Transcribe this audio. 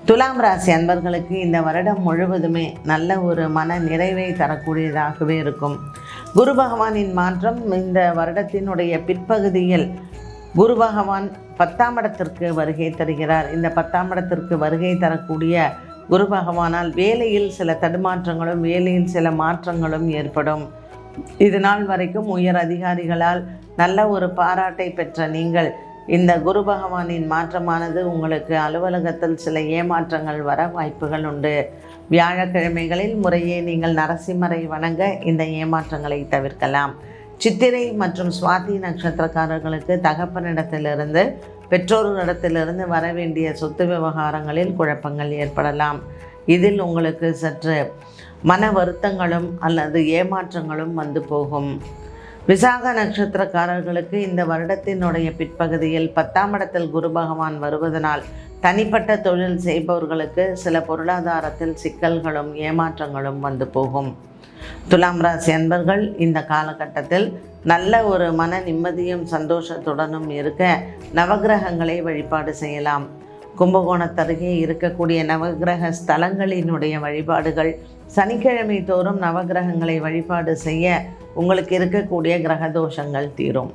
துலாம் ராசி அன்பர்களுக்கு இந்த வருடம் முழுவதுமே நல்ல ஒரு மன நிறைவை தரக்கூடியதாகவே இருக்கும். குரு பகவானின் மாற்றம் இந்த வருடத்தினுடைய பிற்பகுதியில் குரு பகவான் 10ஆம் இடத்திற்கு வருகை தருகிறார். இந்த 10ஆம் இடத்திற்கு வருகை தரக்கூடிய குரு பகவானால் வேலையில் சில தடுமாற்றங்களும் வேலையில் சில மாற்றங்களும் ஏற்படும். இது நாள் வரைக்கும் உயர் அதிகாரிகளால் நல்ல ஒரு பாராட்டை பெற்ற நீங்கள் இந்த குரு பகவானின் மாற்றமானது உங்களுக்கு அலுவலகத்தில் சில ஏமாற்றங்கள் வர வாய்ப்புகள் உண்டு. வியாழக்கிழமைகளில் முறையே நீங்கள் நரசிம்மரை வணங்க இந்த ஏமாற்றங்களை தவிர்க்கலாம். சித்திரை மற்றும் சுவாதி நட்சத்திரக்காரர்களுக்கு தகப்பனிடத்திலிருந்து பெற்றோர்களிடத்திலிருந்து வர வேண்டிய சொத்து விவகாரங்களில் குழப்பங்கள் ஏற்படலாம். இதில் உங்களுக்கு சற்று மன வருத்தங்களும் அல்லது ஏமாற்றங்களும் வந்து போகும். விசாக நட்சத்திரக்காரர்களுக்கு இந்த வருடத்தினுடைய பிற்பகுதியில் 10ஆம் இடத்தில் குரு பகவான் வருவதனால் தனிப்பட்ட தொழில் செய்பவர்களுக்கு சில பொருளாதாரத்தில் சிக்கல்களும் ஏமாற்றங்களும் வந்து போகும். துலாம் ராசி அன்பர்கள் இந்த காலகட்டத்தில் நல்ல ஒரு மன நிம்மதியும் சந்தோஷத்துடனும் இருக்க நவகிரகங்களை வழிபாடு செய்யலாம். கும்பகோணத்தருகே இருக்கக்கூடிய நவகிரக ஸ்தலங்களினுடைய வழிபாடுகள் சனிக்கிழமை தோறும் நவகிரகங்களை வழிபாடு செய்ய உங்களுக்கு இருக்கக்கூடிய கிரக தோஷங்கள் தீரும்.